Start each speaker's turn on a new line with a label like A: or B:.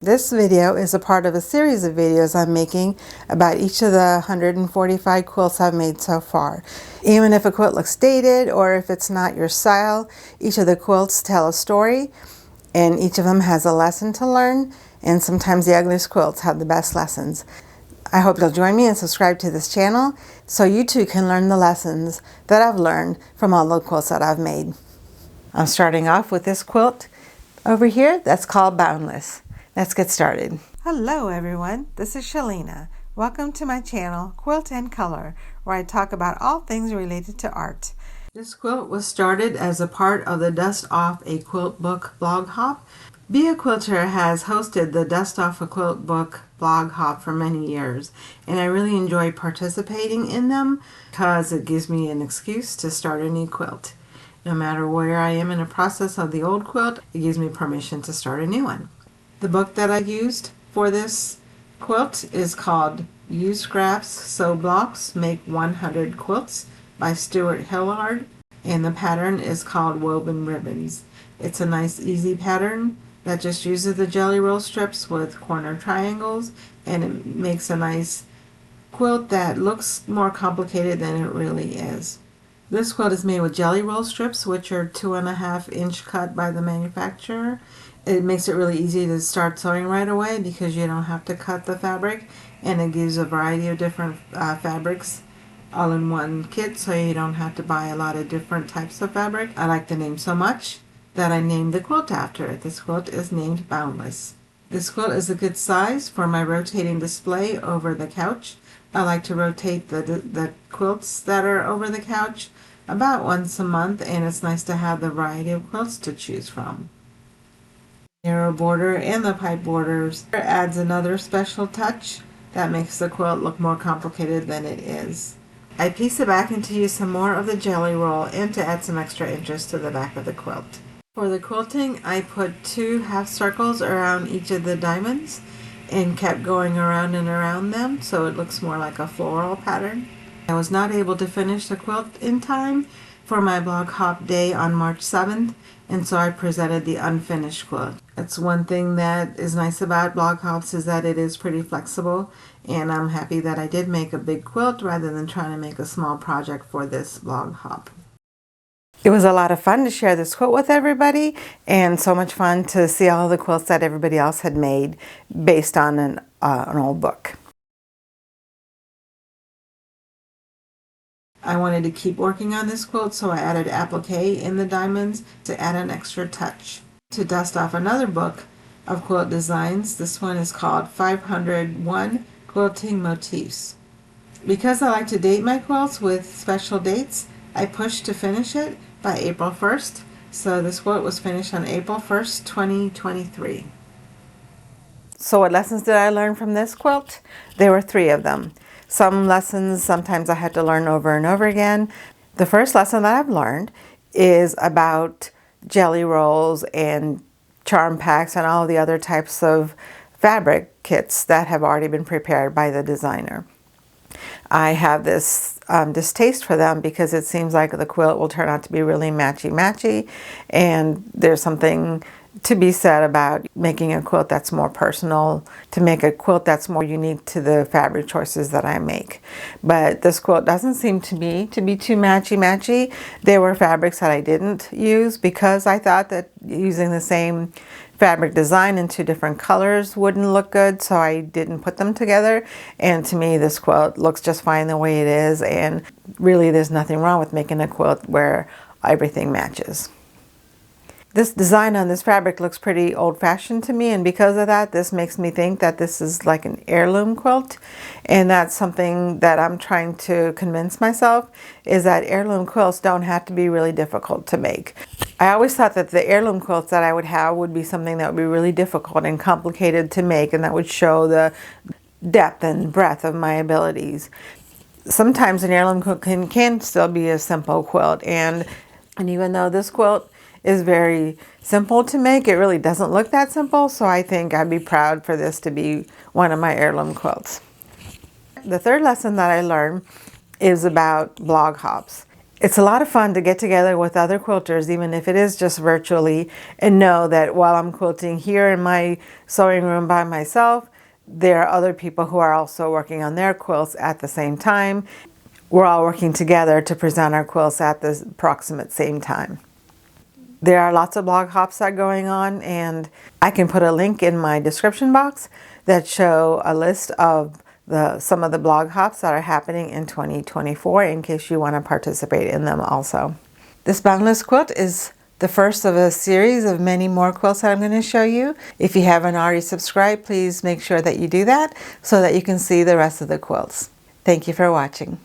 A: This video is a part of a series of videos I'm making about each of the 145 quilts I've made so far. Even if a quilt looks dated or if it's not your style, each of the quilts tell a story and each of them has a lesson to learn, and sometimes the ugliest quilts have the best lessons. I hope you'll join me and subscribe to this channel so you too can learn the lessons that I've learned from all the quilts that I've made. I'm starting off with this quilt over here that's called Boundless. Let's get started. Hello everyone, this is Shalina. Welcome to my channel, Quilt and Color, where I talk about all things related to art. This quilt was started as a part of the Dust Off a Quilt Book blog hop. Be a Quilter has hosted the Dust Off a Quilt Book blog hop for many years, and I really enjoy participating in them because it gives me an excuse to start a new quilt. No matter where I am in the process of the old quilt, it gives me permission to start a new one. The book that I used for this quilt is called Use Scraps, Sew Blocks, Make 100 Quilts by Stuart Hillard, and the pattern is called Woven Ribbons. It's a nice easy pattern that just uses the jelly roll strips with corner triangles, and it makes a nice quilt that looks more complicated than it really is. This quilt is made with jelly roll strips, which are 2.5 inch cut by the manufacturer. It makes it really easy to start sewing right away because you don't have to cut the fabric, and it gives a variety of different fabrics all in one kit, so you don't have to buy a lot of different types of fabric. I like the name so much that I named the quilt after it. This quilt is named Boundless. This quilt is a good size for my rotating display over the couch. I like to rotate the quilts that are over the couch about once a month, and it's nice to have the variety of quilts to choose from. Narrow border and the pipe borders adds another special touch that makes the quilt look more complicated than it is. I piece it back and to use some more of the jelly roll and to add some extra interest to the back of the quilt. For the quilting, I put 2 half circles around each of the diamonds and kept going around and around them so it looks more like a floral pattern. I was not able to finish the quilt in time for my blog hop day on March 7th, and so I presented the unfinished quilt. That's one thing that is nice about blog hops, is that it is pretty flexible, and I'm happy that I did make a big quilt rather than trying to make a small project for this blog hop. It was a lot of fun to share this quilt with everybody, and so much fun to see all the quilts that everybody else had made based on an old book. I wanted to keep working on this quilt, so I added applique in the diamonds to add an extra touch. To dust off another book of quilt designs, this one is called 501 Quilting Motifs. Because I like to date my quilts with special dates, I pushed to finish it by April 1st, so this quilt was finished on April 1st, 2023. So what lessons did I learn from this quilt? There were 3 of them. Some lessons sometimes I had to learn over and over again. The first lesson that I've learned is about jelly rolls and charm packs and all the other types of fabric kits that have already been prepared by the designer. I have this distaste for them because it seems like the quilt will turn out to be really matchy-matchy, and there's something to be said about making a quilt that's more personal, to make a quilt that's more unique to the fabric choices that I make. But this quilt doesn't seem to me to be too matchy-matchy. There were fabrics that I didn't use because I thought that using the same fabric design in 2 different colors wouldn't look good, so I didn't put them together. And to me, this quilt looks just fine the way it is, and really there's nothing wrong with making a quilt where everything matches. This design on this fabric looks pretty old-fashioned to me, and because of that, this makes me think that this is like an heirloom quilt, and that's something that I'm trying to convince myself, is that heirloom quilts don't have to be really difficult to make. I always thought that the heirloom quilts that I would have would be something that would be really difficult and complicated to make, and that would show the depth and breadth of my abilities. Sometimes an heirloom quilt can still be a simple quilt, and even though this quilt is very simple to make, it really doesn't look that simple, so I think I'd be proud for this to be one of my heirloom quilts. The third lesson that I learned is about blog hops. It's a lot of fun to get together with other quilters, even if it is just virtually, and know that while I'm quilting here in my sewing room by myself, there are other people who are also working on their quilts at the same time. We're all working together to present our quilts at the approximate same time. There are lots of blog hops that are going on, and I can put a link in my description box that show a list of some of the blog hops that are happening in 2024 in case you want to participate in them also. This Boundless quilt is the first of a series of many more quilts that I'm going to show you. If you haven't already subscribed, please make sure that you do that so that you can see the rest of the quilts. Thank you for watching.